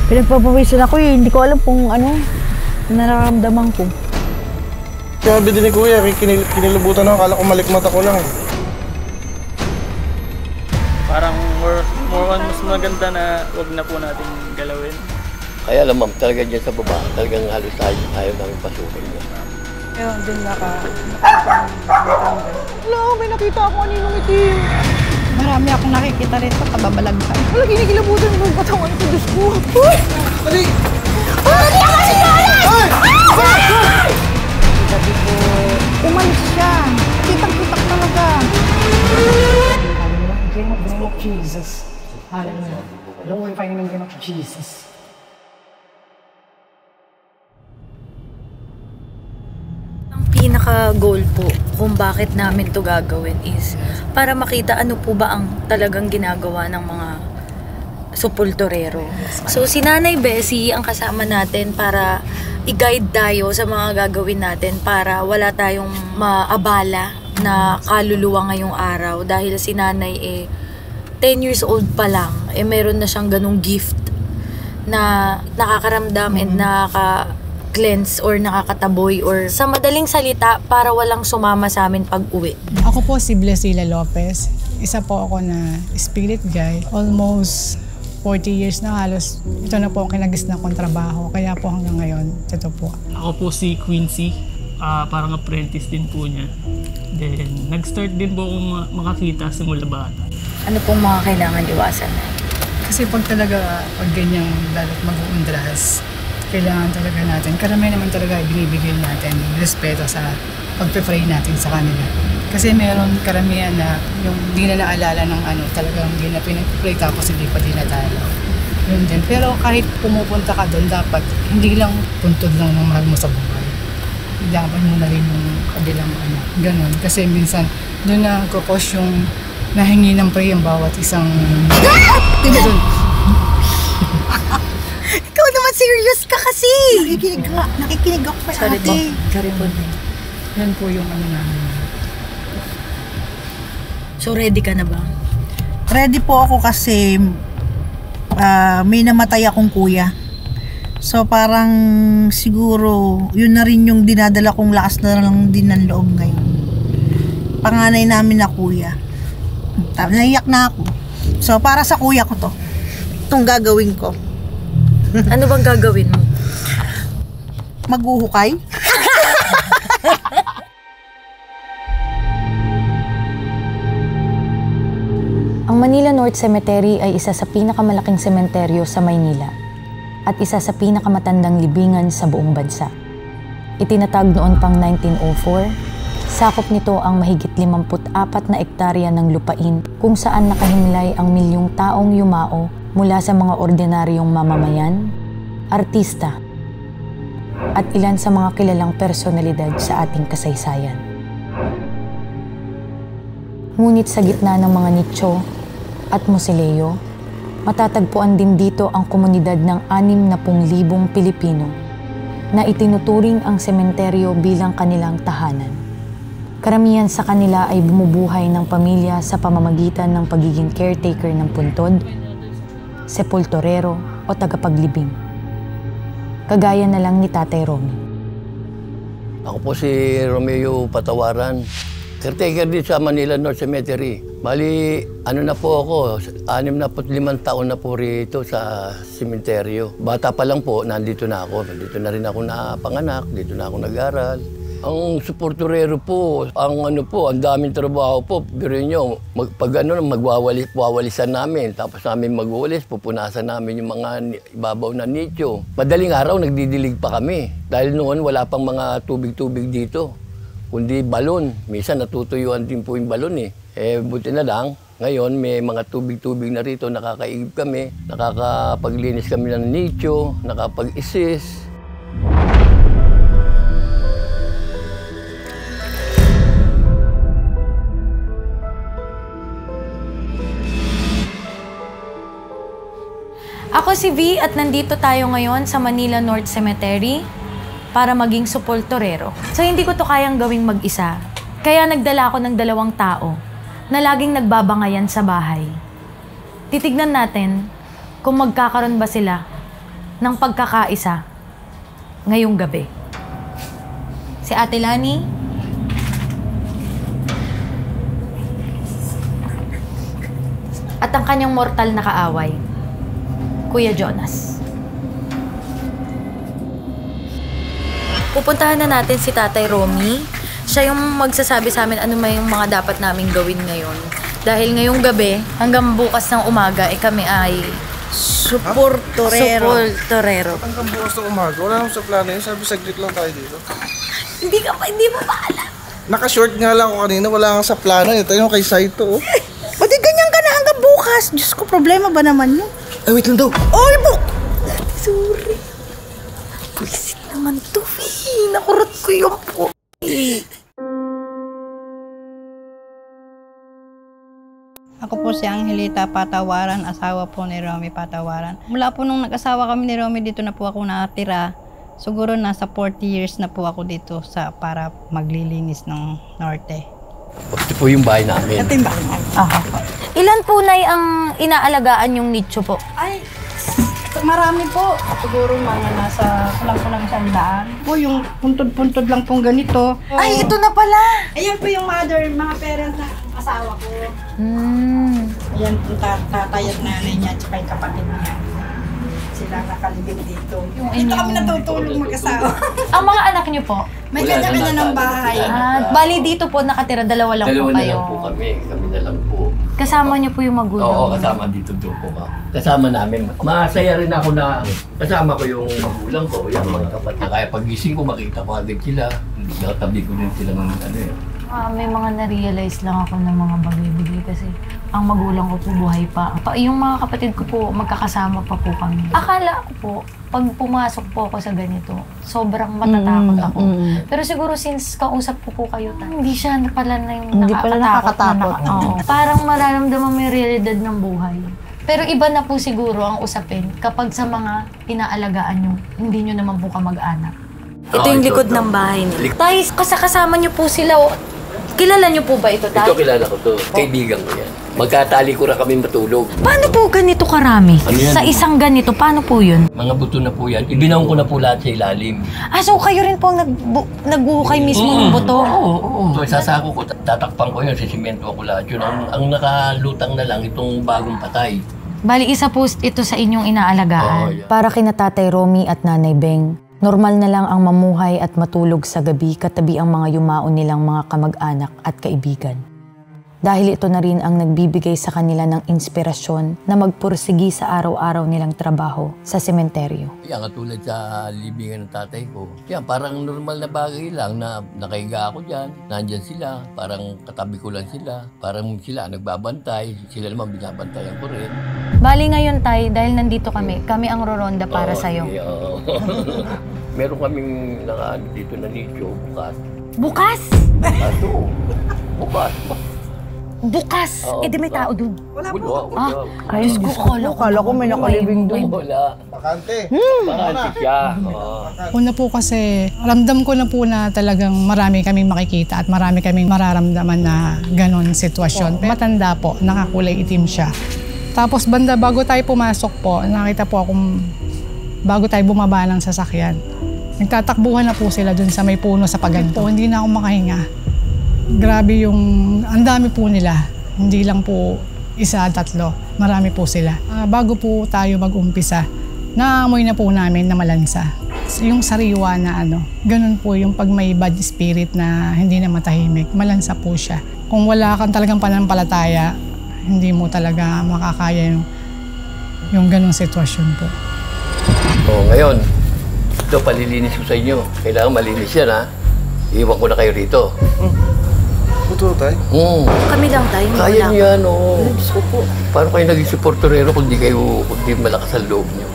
Pinagpapawisan ako eh. Hindi ko alam kung ano nararamdaman ko. Sabi din ni Kuya, kinilabutan ako. Akala ko malikmat ako lang. Parang more on mas maganda na wag na po natin galawin. Kaya alam ma'am, talaga dyan sa baba, talagang halos ayaw namin pasukin niya. Kaya doon Wala, may nakita ako kaninong itim. marami akong nakikita rito, kababalaghan. Wala, ginigilabutan mo yung katawan ko, Diyos ko. Uy! Dali! Dali ako si Jonas! Sabi ko, umalis siya. Kitang-kitak talaga. In the name of Jesus. Hallelujah. Lord, if I in the name of Jesus. Ang pinaka-goal po kung bakit namin to gagawin is para makita ano po ba ang talagang ginagawa ng mga supultorero. So si Nanay Bessie ang kasama natin para i-guide tayo sa mga gagawin natin para wala tayong maabala na kaluluwa ngayong araw dahil si Nanay 10 years old pa lang meron na siyang ganung gift na nakakaramdam and nakaka-cleanse or nakakataboy or sa madaling salita para walang sumama sa amin pag-uwi. Ako po si Blesila Lopez. Isa po ako na spirit guide. Almost 40 years na halos. Ito na po ang kinagis na kong trabaho. Kaya po hanggang ngayon, ito po. Ako po si Quincy. Parang apprentice din po niya. Then, nag-start din po akong makakita simula bata. Ano pong mga kailangan iwasan? Kasi pag ganyan lalo't mag-uundras, kailangan talaga natin. Karamihan naman talaga binibigay natin respeto sa pag-pray natin sa kanila. Kasi meron karamihan na yung di na naalala ng talagang hindi na pinag-pray tapos hindi pa dinadala. Yun din. Pero kahit pumupunta ka doon, dapat hindi lang puntod lang ng mahal mo sa buhay. Dapat mo na rin yung kabilang ganun. Kasi minsan doon na kukos yung nahingi ng pray ang bawat isang... Ikaw naman serious ka kasi! Nakikinig ako kay Sorry ate. po. Sorry po. Yan po yung namin. So ready ka na ba? Ready po ako kasi may namatay akong kuya. So parang siguro yun na rin yung dinadala kong lakas na lang din ng loob ngayon. Panganay namin na kuya. Naiyak na ako. So para sa kuya ko to. Itong gagawin ko. Ano bang gagawin mo? Maghuhukay. Ang Manila North Cemetery ay isa sa pinakamalaking sementeryo sa Maynila at isa sa pinakamatandang libingan sa buong bansa. Itinatag noon pang 1904, sakop nito ang mahigit 54 na ektarya ng lupain kung saan nakahimlay ang milyong taong yumao mula sa mga ordinaryong mamamayan, artista, at ilan sa mga kilalang personalidad sa ating kasaysayan. Ngunit sa gitna ng mga nicho at musileo, matatagpuan din dito ang komunidad ng 60,000 Pilipino na itinuturing ang sementeryo bilang kanilang tahanan. Karamihan sa kanila ay bumubuhay ng pamilya sa pamamagitan ng pagiging caretaker ng puntod, sepulturero o tagapaglibing. Kagaya na lang ni Tatay Romy. Ako po si Romeo Patawaran. Caretaker din sa Manila North Cemetery. Bali, na po ako, 65 taon na po rito sa sementeryo. Bata pa lang po, nandito na ako. Dito na rin ako napanganak, dito na ako nag-aral. Ang suporturero po, ang daming trabaho po. Pero nyo, pag magwawalisan namin, tapos namin magwawalis, pupunasan namin yung mga ibabaw na nicho. Madaling araw, nagdidilig pa kami. Dahil noon, wala pang mga tubig-tubig dito. Kundi balon. Minsan natutuyuan din po yung balon buti na lang, ngayon may mga tubig-tubig na rito, nakakaigib kami, nakakapaglinis kami ng nicho, nakapag-isis. Ako si V at nandito tayo ngayon sa Manila North Cemetery para maging supultorero. So hindi ko to kayang gawing mag-isa. Kaya nagdala ako ng 2 tao na laging nagbabangayan sa bahay. Titignan natin kung magkakaroon ba sila ng pagkakaisa ngayong gabi. Si Ate Lani, at ang kanyang mortal na kaaway, Kuya Jonas. Pupuntahan na natin si Tatay Romy. Siya yung magsasabi sa amin ano may yung mga dapat naming gawin ngayon. Dahil ngayong gabi, hanggang bukas ng umaga, kami ay Suportorero. Hanggang bukas na umaga, wala naman sa plano yun. Sabi, saglit lang tayo dito. Hindi mo pa alam. Naka-short nga lang ako kanina, wala nga sa plano. Ito yung kay Saito, oh. Pati ganyan ka na hanggang bukas. Diyos ko, problema ba naman yun? Ay, wait lang daw. Oy, Sorry. Puisit naman to, nakurot ko yung po. Ako po si Angelita Patawaran, asawa po ni Romy Patawaran. Mula po nung nag-asawa kami ni Romy, dito na po ako nakatira. Siguro nasa 40 years na po ako dito para maglilinis ng norte. Ito po yung bahay namin. Ilan po, Nay, ang inaalagaan yung nicho po? Ay, marami po. Siguro mga nasa kulang-kulang 100. Po yung puntod-puntod lang pong ganito. ay, ito na pala. Ayan po yung mga parents na asawa ko. Ayan po tatay at nanay niya at saka yung kapatid niya. Sila nakalibing dito. Dito kami natutulog mag-asawa. Ang mga anak niyo po? May kanya-kanya ng bahay. Bali dito po nakatira, dalawa lang po Dalawa na kayo. lang po kami na lang po. Kasama niyo po yung magulang. Oo, kasama dito doon po ka. Kasama namin. Masaya rin ako na kasama ko yung magulang ko, yung mga kapatid. Kaya pagising ko, makita ko agad sila. Nakatabi ko din sila ng ano eh. May mga na-realize lang ako ng mga bagay-bagay kasi ang magulang ko po buhay pa. Yung mga kapatid ko po, magkakasama pa po kami. Akala ko po, pag pumasok po ako sa ganito, sobrang matatakot ako. Pero siguro since kausap ko po kayo, hindi siya pala na yung Hindi pala nakakatakot. Oo. Parang mararamdaman mo yung realidad ng buhay. Pero iba na po siguro ang usapin kapag sa mga inaalagaan nyo, hindi nyo naman po kamag-anak. Ito yung ito, likod ito. ng bahay nila. Tay, kasama nyo po sila. Kilala nyo po ba ito, Tay? Ito kilala ko to. Kaibigan ko yan. Magkatali ko na kami matulog. Paano po ganito karami? Ano yan? Sa isang ganito, paano po yun? Mga buto na po yan. Ibinaon ko na po lahat sa ilalim. So kayo rin po ang nagbuhukay mismo ng buto? Oo. So, sasako ko, tatakpan ko yun, sisimento ako lahat yun. Ang nakalutang na lang itong bagong patay. Bali, isa po ito sa inyong inaalagaan. Oo, yeah. Para kina Tatay Romy at Nanay Beng, normal na lang ang mamuhay at matulog sa gabi katabi ang mga yumaon nilang mga kamag-anak at kaibigan. Dahil ito na rin ang nagbibigay sa kanila ng inspirasyon na magpursigi sa araw-araw nilang trabaho sa sementeryo. Yan, katulad sa libingan ng tatay ko. Yan, parang normal na bagay lang na nakahiga ako dyan. Nandyan sila, parang katabi ko lang sila. Parang sila nagbabantay, sila naman binabantayan ko rin. Bali ngayon, Tay, dahil nandito kami ang roronda para sa'yo. Okay, oo. Meron kaming dito na nicho, bukas. Bukas? Bukas. Bukas! Oo, Di may bukas. tao dun. Wala. Diyos ko, Kala ko may nakalibing doon. Wala. Bakante. Bakante siya. Oo. Una po kasi, ramdam ko na po na talagang marami kaming makikita at marami kaming mararamdaman na ganon sitwasyon. Matanda po, nakakulay itim siya. Tapos banda bago tayo pumasok po, nakita po akong bago tayo bumaba ng sasakyan. Nagtatakbuhan na po sila dun sa may puno sa paganto. Hindi na ako makahinga. Grabe yung, ang dami po nila. Hindi lang po isa, tatlo. Marami po sila. Bago po tayo mag-umpisa, naamoy na po namin na malansa. Yung sariwa na ganun po yung pag may bad spirit na hindi na matahimik, malansa po siya. Kung wala kang talagang panampalataya, hindi mo talaga makakaya yung ganung sitwasyon po. Ngayon, ito palilinis ko sa inyo. Kailangan malinis yan, ha? Iwan ko na kayo rito. Buto tayo. Kami lang, Tay. Kaya niyo yan, oo. Paano kayo naging suportorero kung di malakas ang loob niyo?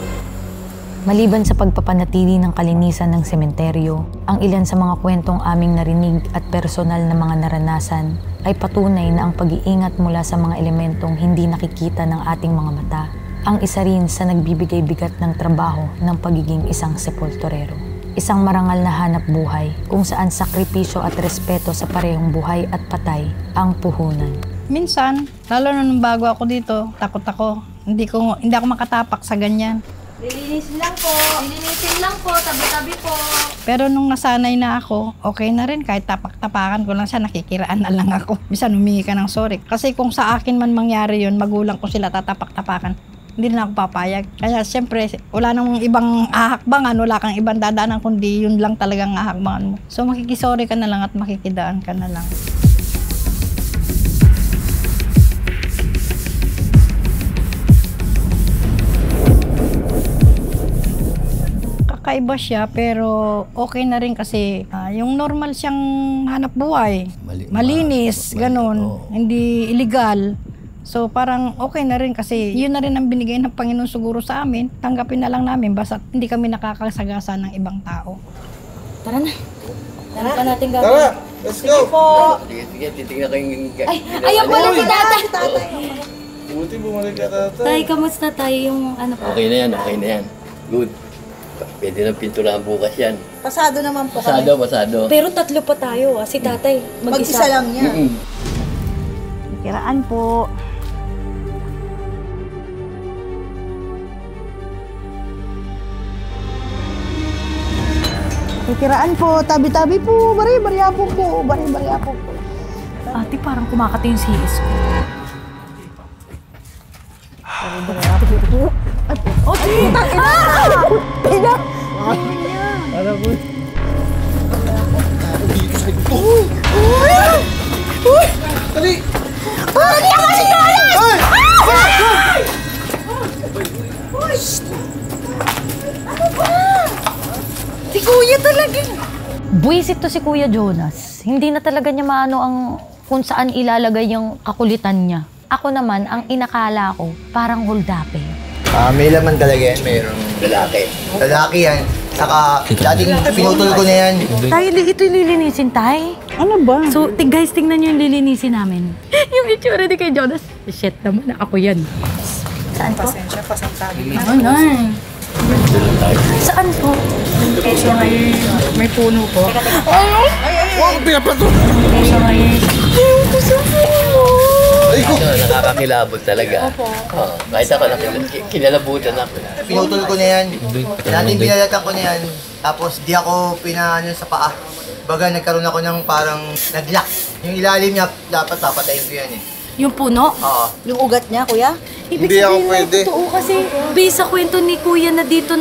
Maliban sa pagpapanatili ng kalinisan ng sementeryo, ang ilan sa mga kwentong aming narinig at personal na mga naranasan ay patunay na ang pag-iingat mula sa mga elementong hindi nakikita ng ating mga mata ang isa rin sa nagbibigay bigat ng trabaho ng pagiging isang sepulturero. Isang marangal na hanap buhay kung saan sakripisyo at respeto sa parehong buhay at patay ang puhunan. Minsan, lalo na nung bago ako dito, takot ako. Hindi ako makatapak sa ganyan. Lilinisin lang po. Lilinisin lang po, tabi-tabi po. Pero nung nasanay na ako, okay na rin. Kahit tapak-tapakan ko lang siya, nakikiraan na lang ako. Minsan humingi ka ng sorry. Kasi kung sa akin man mangyari yun, magulang ko sila tatapak-tapakan, hindi na ako papayag. Kaya siyempre, wala nang ibang ahakbangan, wala kang ibang dadaanan, kundi yun lang talagang ahakbangan mo. So makikisorry ka na lang at makikidaan ka na lang. Kakaiba siya pero okay na rin kasi yung normal siyang hanap buhay. Malinis, ganun. Hindi illegal. So parang okay na rin kasi yun na rin ang binigay ng Panginoon siguro sa amin. Tanggapin na lang namin basta hindi kami nakakasagasa ng ibang tao. Tara na. Tara pa natin Tara, gagawin. let's go! Sige, titignan ko yung... Ay, ayan pala si tatay. Buti bumalik ka tatay. Tay, kamusta tayo yung ano po? Okay na yan, okay na yan. Good. Pwede nang pinturahan bukas yan. Pasado naman po Pasado. Pero tatlo pa tayo si tatay. Mag-isa lang niya. Kiraan po. Kikiraan po, tabi-tabi po, bari-bariyapong po, bari-bariyapong po. Ate, parang kumakati yung CS ko. Oh, tita! Ina! Ano po? Dali! Hindi ako si Jonas! Si Kuya talaga. Buwisit to si Kuya Jonas. Hindi na talaga niya maano ang kung saan ilalagay yung kakulitan niya. Ako naman, ang inakala ko, parang holdapin. May laman talaga yan, mayroong Lalaki. lalaki yan. Saka, dating pinutol ko na yan. Tayo, ito yung lilinisin, tay. Ano ba? So, guys, tingnan nyo yung lilinisin namin. Yung itsura ni kay Jonas. Shit naman, ako yan. Saan po? Pasensya, pasantabi. Saan po? So, may puno po. Huwag pinapato! Nakakakilabot talaga. Opo. Kahit ako, kinalabutan ako. Pinutol ko na yan. Dating binalatan ko na yan. Tapos, di ako pinaano sa paa. Baga, nagkaroon ako ng parang nag-lock. Yung ilalim niya, dapat papatayin ko yan eh. Yung puno? Oo. Yung ugat niya, kuya? Hindi ako pwede. Totoo kasi, based sa kwento ni Kuya na dito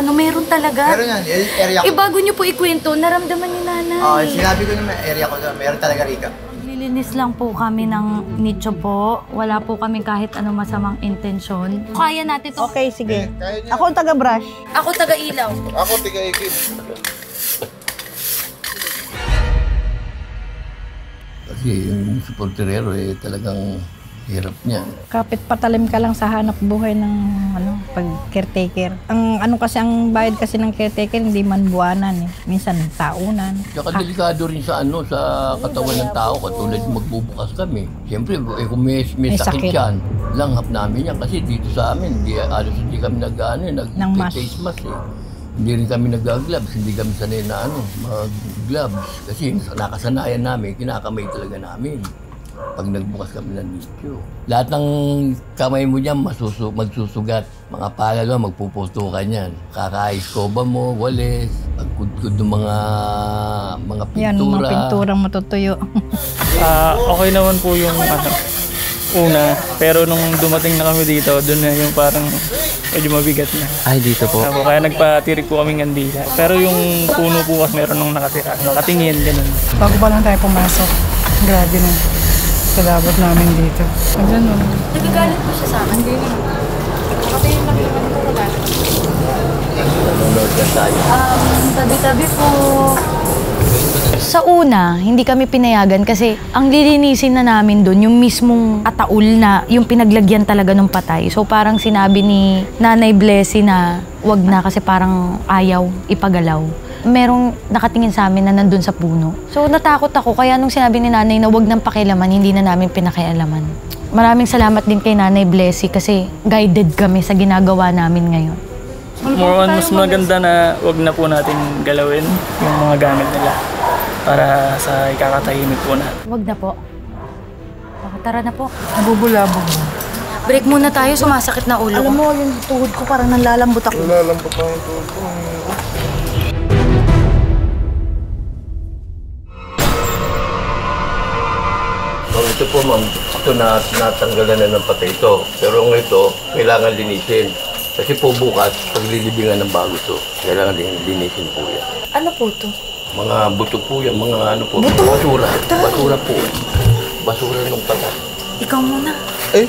meron talaga. Meron yan, area ko. Bago nyo po ikwento, naramdaman ni nanay. Sinabi ko naman, area ko na, meron talaga rika. Nililinis lang po kami ng nicho po. Wala po kami kahit ano masamang intensyon. Kaya natin to. Okay, sige. Kaya niya. Ako ang taga-brush. Ako taga-ilaw. Ako tiga-ikip. Kasi yung supporterero talagang hirap niya. Kapit patalim ka lang sa hanap buhay ng pag-caretaker. Ang kasi ang bayad kasi ng caretaker hindi man buwanan eh. Minsan taunan. Tsaka delikado rin sa sa katawan ng tao katulad magbubukas kami. Siyempre, kung may sakit yan, langhap namin yan kasi dito sa amin, hindi kami nag-face mask eh. Hindi rin kami nag-gloves, hindi kami sanay na mag-gloves. Kasi nakasanayan namin, kinakamay talaga namin. Pag nagbukas kami ng nicho. Lahat ng kamay mo dyan magsusugat. Mga palalo, magpuputukan yan. Kakaiskoba mo, walis, pagkudkud ng mga pintura. Yan, mga pinturang matutuyo. Okay naman po yung una. Pero nung dumating na kami dito, doon na yung parang medyo mabigat na. Ay, dito po. Kaya nagpatirik po kaming andila. Pero yung puno po kasi meron nung nakatira. Nakatingin, ganun. Bago pa lang tayo pumasok, grabe na. Kalabot namin dito. Andiyan mo. Nagagalit po siya sa akin. Hindi na. Kasi yung nakilaman ko wala. Nanonood ka tayo. Tabi-tabi po. Sa una, hindi kami pinayagan kasi ang lilinisin na namin doon, yung mismong ataul na, yung pinaglagyan talaga ng patay. So parang sinabi ni Nanay Blessy na wag na kasi parang ayaw ipagalaw. Merong nakatingin sa amin na nandun sa puno. So natakot ako, kaya nung sinabi ni Nanay na wag nang pakialaman, hindi na namin pinakialaman. Maraming salamat din kay Nanay Blessy kasi guided kami sa ginagawa namin ngayon. More on, mas maganda na wag na po natin galawin yung mga gamit nila para sa ikakatahimik po na. Wag na po. Tara na po. Nabubulabog. Break muna tayo, sumasakit na ulo ko. Alam mo, yung tuhod ko parang nalalambot ako. Nalalambot lang yung tuhod ko. Ito po ma'am, ito natanggalan na ng patay ito. Pero ang ito, kailangan linisin. Kasi po bukas, paglilibingan ng bago ito, kailangan linisin po yan. Ano po to? Mga buto po yan, mga ano po, basura. Basura po. Basura ng patay. Ikaw muna. Eh,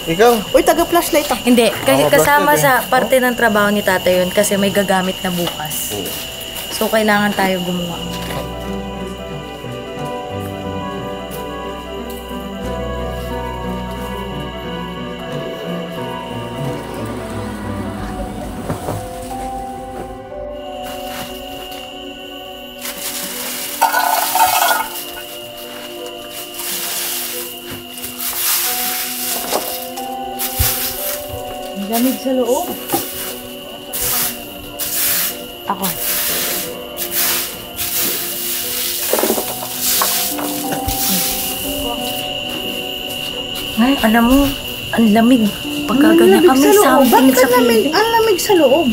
ikaw? Uy, taga-flashlight ako. Hindi, kasama plastic sa parte ng trabaho ni tatay yun kasi may gagamit na bukas. So, kailangan tayo gumawa. Lamig sa loob. Ako. Ay, alam mo, ang lamig. Pagkaganyan kami, something sa feeling. Ang lamig sa loob.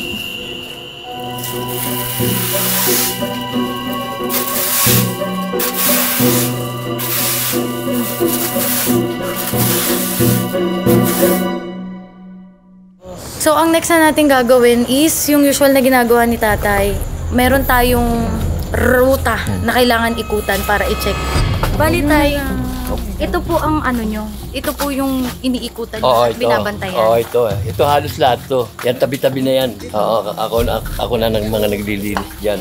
So, ang next na natin gagawin is yung usual na ginagawa ni tatay. Meron tayong ruta na kailangan ikutan para i-check. Bali tayo. Ito po ang ano nyo. Ito po yung iniikutan nyo at binabantayan. Oo, ito. Ito halos lahat to. Yan, tabi-tabi na yan. Oo, ako na ng mga naglilinis dyan.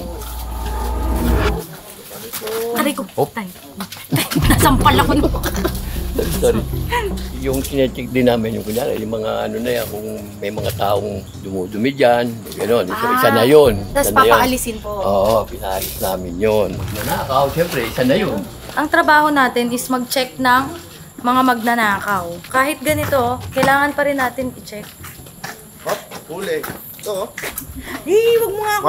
Aray ko, tay. Nasampal ako nung. Sorry. Yung sinecheck din namin, yung kunyari, yung mga ano na yan, kung may mga taong dumudumi dyan, gano'n. Isa na yun. Tapos papaalisin po. Oo, pinaalis namin yun. Nanakaw, siyempre, isa na yun. Ang trabaho natin is mag-check ng mga magnanakaw. Kahit ganito, kailangan pa rin natin i-check. Hop, huli. Ito. Wag mo nga ako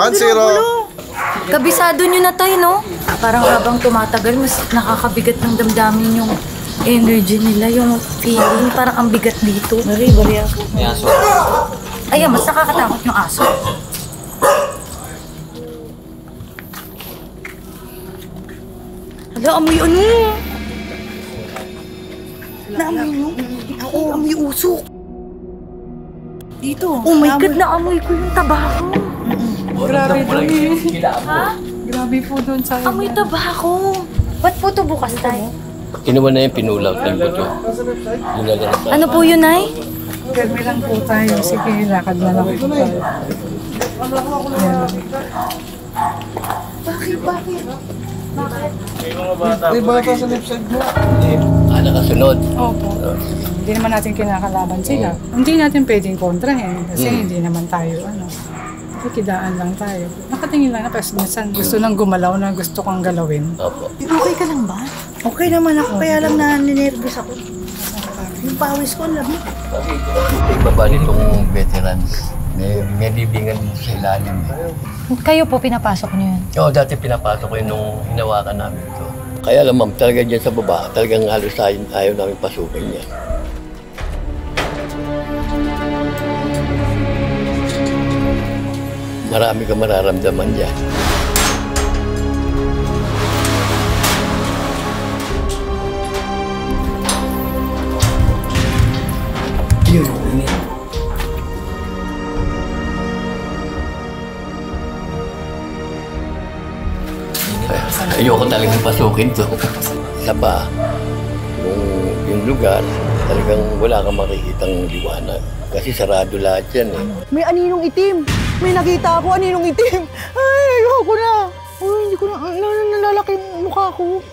1-0. Kabisado nyo na tayo, no? Parang habang tumatagal, mas nakakabigat ng damdamin yung energy nila, yung feeling. Parang ang bigat dito. Bari ako. May aso. Ayan, mas nakakatakot yung aso. Hala, amoy ano? Naamoy mo? Ako, amoy usok. Dito. Oh my God, naamoy ko yung tabako. Grabe doon eh. Ha? Grabe po doon sa Amoy tabako. Ba't po ito bukas tayo? Kinuha na yung pinulaw na yung buto. Dinala na sa... Ano po yun, Nay? Grabe lang po tayo. Sige, lakad na lang po tayo. May bata sa left side mo. nakasunod. Opo. Hindi naman natin kinakalaban sila. Hindi natin pwedeng kontrahin kasi hindi naman tayo nakikidaan lang tayo. Nakatingin lang na kasi minsan gusto nang gumalaw na gusto kang galawin. Opo. Okay ka lang ba? Okay naman ako, kaya lang ninervous ako. Yung pawis ko, alam mo. Ibaba nitong veterans. May libingan dito sa ilalim. Kayo po, pinapasok niyo yun? Oo, dati pinapasok ko yun nung hinawakan namin ito. Kaya alam ma'am, talaga dyan sa baba, talagang halos ayaw namin pasukin niya. Marami ka mararamdaman dyan. Yun, init. Ayoko talagang pasukin to. Isa pa, yung lugar, talagang wala kang makikitang liwanag. Kasi sarado lahat yan eh. May aninong itim. May nakita ako, aninong itim. Ay, ayoko na. Uy, hindi ko na, nalalaki yung mukha ko.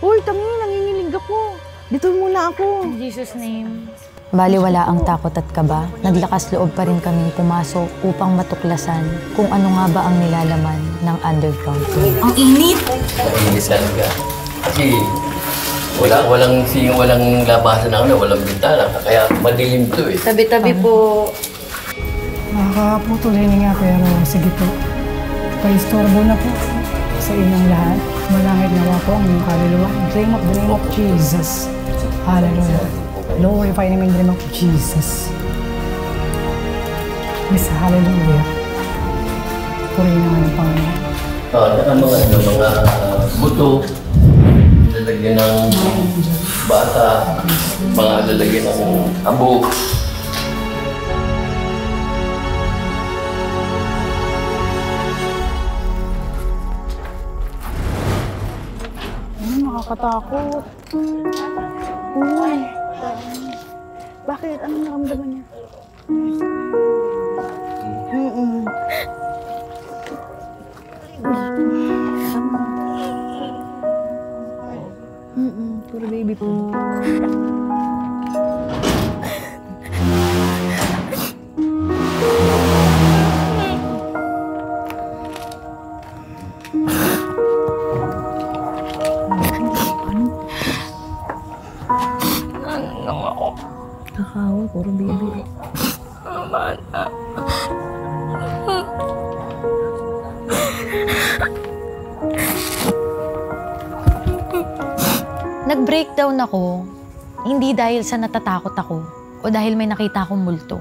Uy, tangi, nanginginig ako. Dito muna ako. In Jesus' name. Baliwala ang takot at kaba, naglakas loob pa rin kaming pumasok upang matuklasan kung ano nga ba ang nilalaman ng underground. Ang init! Mainit talaga. Kasi walang labasan ako na, walang bintana. Kaya madilim to eh. Tabi-tabi po. Nakakaputol nga pero sige po. Paistorbo na po sa inyong lahat. Malangit nawa po ang inyong kaluluwa. In the name of Jesus. Hallelujah. Glorify namin the name of Jesus. Yes, hallelujah. Purihin naman ang Panginoon. Mga buto, lalagyan ng bata, mga lalagyan ng abo. Nakakatakot. Uy. Bakit? Anong naramdaman niya? Puro baby po. Kakawa, puro baby. Nag-breakdown ako, hindi dahil sa natatakot ako o dahil may nakita akong multo.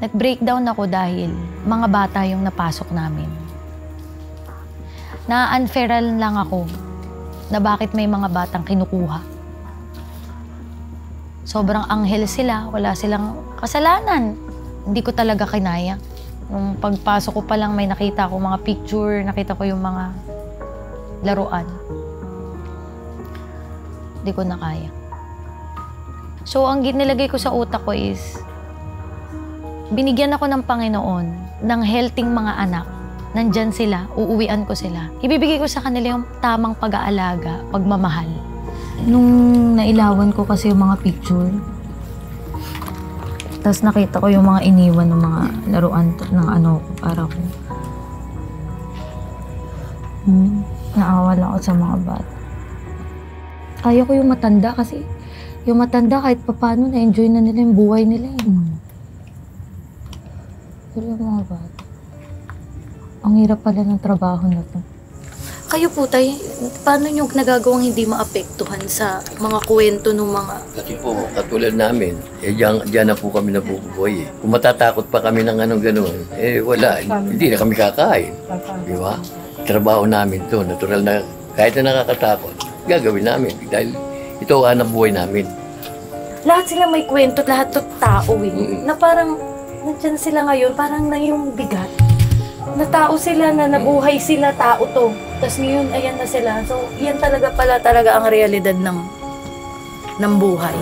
Nag-breakdown ako dahil mga bata yung napasok namin. Na-unfairal lang ako na bakit may mga batang kinukuha. Sobrang anghel sila, wala silang kasalanan. Hindi ko talaga kinaya. Nung pagpasok ko pa lang may nakita ko mga picture, nakita ko yung mga laruan. Hindi ko na kaya. So, ang nilagay ko sa utak ko is, binigyan ako ng Panginoon ng healthy mga anak. Nandyan sila, uuwian ko sila. Ibibigay ko sa kanila yung tamang pag-aalaga, pagmamahal. Nung nailawan ko kasi yung mga picture, tapos nakita ko yung mga iniwan ng mga laruan ng ano ko, para ko. Naawa lang ako sa mga bata. Kaya ko yung matanda kasi yung matanda kahit papaano na-enjoy na nila yung buhay nila eh. Pero yung mga bata, ang hirap pala ng trabaho na to. Kayo po, tay, paano nyo nagagawang hindi maapektuhan sa mga kwento ng mga... Kasi po, katulad namin, diyan na po kami nabubuhay eh. Kung matatakot pa kami ng anong gano'n, wala, hindi na kami kakain. Di ba? Trabaho namin to, natural na, kahit na nakakatakot, gagawin namin dahil ito ang hanap buhay namin. Lahat sila may kwento, lahat to tao eh. Na parang, nandyan sila ngayon, parang na yung bigat. Na tao sila, na nabuhay sila, tao to. Tapos ngayon, ayan na sila. So, yan talaga pala talaga ang realidad ng buhay.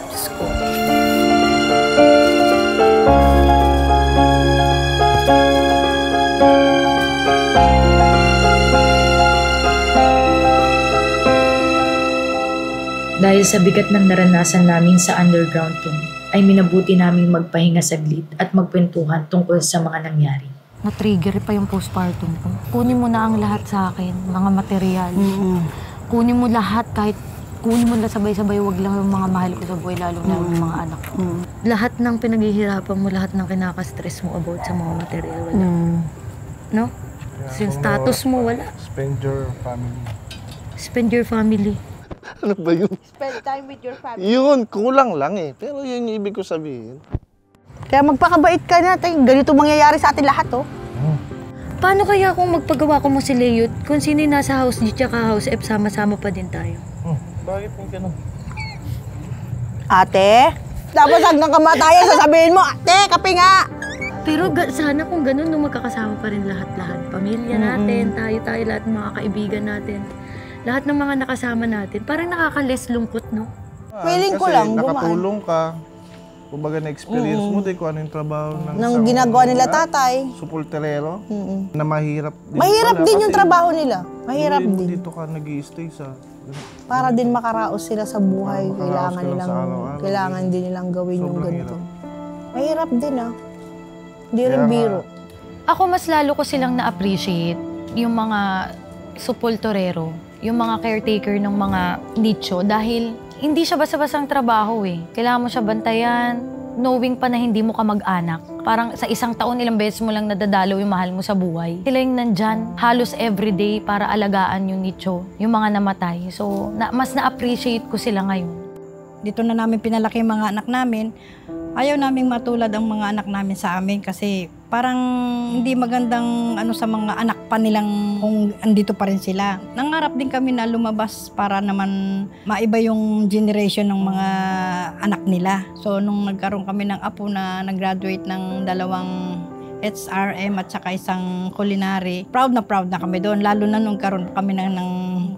Diyos ko. Dahil sa bigat ng naranasan namin sa underground tomb, ay minabuti naming magpahinga saglit at magkwentuhan tungkol sa mga nangyari. Na-trigger pa yung postpartum ko. Kunin mo na ang lahat sa akin, mga material. Kunin mo lahat, kahit kunin mo na sabay-sabay, wag lang yung mga mahal ko sa buhay, lalo na yung mga anak ko. Lahat ng pinaghihirapan mo, lahat ng kinaka-stress mo about sa mga material, wala. No? Yung status mo, wala. Spend your family. Spend your family. Ano ba yun? Spend time with your family. Yun, kulang lang eh. Pero yun yung ibig ko sabihin. Kaya magpakabait ka natin. Ganito mangyayari sa atin lahat, oh. Paano kaya kung magpagawa ko mo si Leot, kung sino yung nasa house niya tsaka house F, sama-sama pa din tayo? Bakit may ganun? Ate, dapat hanggang kamatayan sasabihin mo, ate, kape nga! Pero sana kung ganun, nung magkakasama pa rin lahat-lahat. Pamilya natin, tayo-tayo, lahat ng mga kaibigan natin. Lahat ng mga nakasama natin. Parang nakaka-less lungkot, no? Feeling ko lang, kasi nakatulong ka. Kumbaga na-experience mo din kung ano yung trabaho ng isang ginagawa nila tatay. supulterero. Na mahirap din. Mahirap din yung trabaho nila. Mahirap hindi mo din. dito ka nag-i-stay sa... Para din makaraos sila sa buhay. Makaraos ka lang sa araw-araw. Kailangan din nilang gawin yung Sobrang ganito. hirap. Mahirap din, ah. Hindi rin Kaya biro. Ako mas lalo ko silang na-appreciate yung mga supultorero, yung mga caretaker ng mga nicho dahil hindi siya basta-bastang trabaho eh. Kailangan mo siya bantayan, knowing pa na hindi mo ka mag-anak. Parang sa isang taon, ilang beses mo lang nadadalaw yung mahal mo sa buhay. Sila yung nandyan, halos everyday para alagaan yung nicho, yung mga namatay. So, mas na-appreciate ko sila ngayon. dito na namin pinalaki yung mga anak namin. Ayaw naming matulad ang mga anak namin sa amin kasi parang hindi magandang sa mga anak pa nilang kung andito pa rin sila. Nangarap din kami na lumabas para naman maiba yung generation ng mga anak nila. So nung nagkaroon kami ng apo na nag-graduate ng 2 HRM at saka isang culinary, proud na kami doon. Lalo na nung karoon kami ng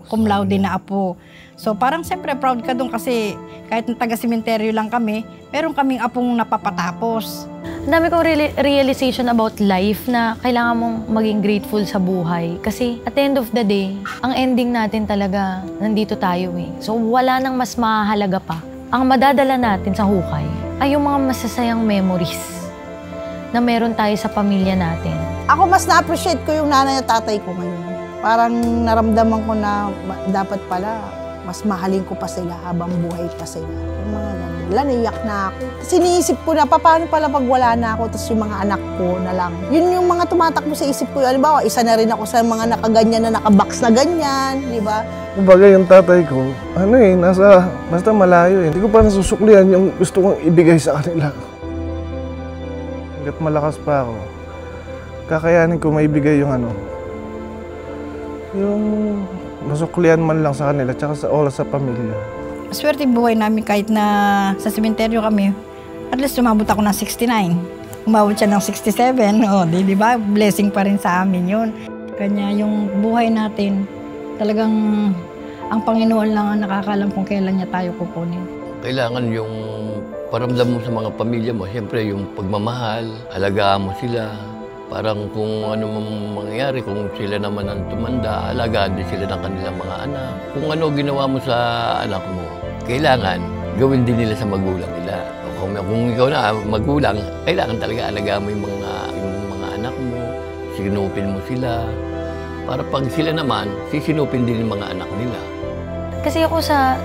cum laude na apo. So parang siyempre proud ka doon kasi kahit taga-sementeryo lang kami, meron kaming apong napapatapos. Ang dami kong realization about life na kailangan mong maging grateful sa buhay. Kasi at the end of the day, ang ending natin talaga, nandito tayo eh. So wala nang mas mahalaga pa. Ang madadala natin sa hukay ay yung mga masasayang memories na meron tayo sa pamilya natin. Ako mas na-appreciate ko yung nanay at tatay ko ngayon. Parang naramdaman ko na dapat pala mas mahalin ko pa sila habang buhay pa sila. Yung mga ganun. Naiyak na ako. Siniisip ko na paano pala pag wala na ako tapos yung mga anak ko na lang. Yun yung mga tumatakbo sa isip ko. Halimbawa, isa na rin ako sa mga nakaganyan na nakabox na ganyan, di ba? Kumbaga yung tatay ko, basta malayo eh. Hindi ko pa nasusuklihan yung gusto kong ibigay sa kanila. Hanggat malakas pa ako, kakayanin ko maibigay yung yung masuklian man lang sa kanila tsaka sa oras sa pamilya. Swerte yung buhay namin kahit na sa sementeryo kami, at least umabot ako ng 69. Umabot siya ng 67, di ba? Blessing pa rin sa amin yun. Kanya yung buhay natin, talagang ang Panginoon lang ang nakakalam kung kailan niya tayo kukunin. Kailangan yung paramdam mo sa mga pamilya mo, siyempre yung pagmamahal, alagaan mo sila. Parang kung ano mangyayari, kung sila naman ang tumanda, alagaan din sila ng kanilang mga anak. Kung ano ginawa mo sa anak mo, kailangan gawin din nila sa magulang nila. Kung ikaw na magulang, kailangan talaga alagaan mo yung mga anak mo, sinupin mo sila. Para pag sila naman, sisinupin din yung mga anak nila. Kasi ako sa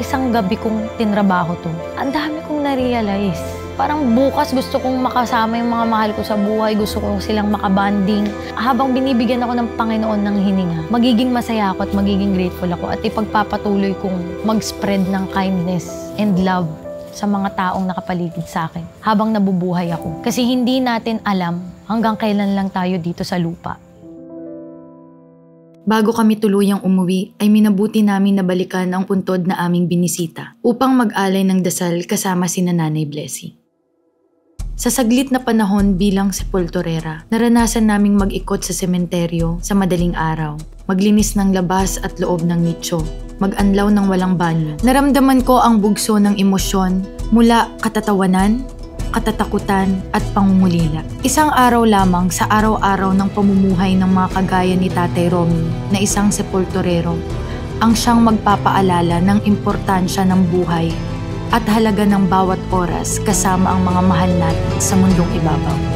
isang gabi kong tinrabaho to, ang dami kong na-realize. Parang bukas gusto kong makasama yung mga mahal ko sa buhay, gusto kong silang makabanding. Habang binibigyan ako ng Panginoon ng hininga, magiging masaya ako at magiging grateful ako at ipagpapatuloy kong mag-spread ng kindness and love sa mga taong nakapaligid sa akin habang nabubuhay ako. Kasi hindi natin alam hanggang kailan lang tayo dito sa lupa. Bago kami tuluyang umuwi, ay minabuti namin na balikan ang puntod na aming binisita upang mag-alay ng dasal kasama sina Nanay Blessy. Sa saglit na panahon bilang sepulturera, naranasan naming mag-ikot sa sementeryo sa madaling araw, maglinis ng labas at loob ng nicho, mag-anlaw ng walang banyo. Naramdaman ko ang bugso ng emosyon mula katatawanan, katatakutan at pangungulila. Isang araw lamang sa araw-araw ng pamumuhay ng mga kagaya ni Tatay Romy na isang sepulturero ang siyang magpapaalala ng importansya ng buhay at halaga ng bawat oras kasama ang mga mahal natin sa mundong ibabaw.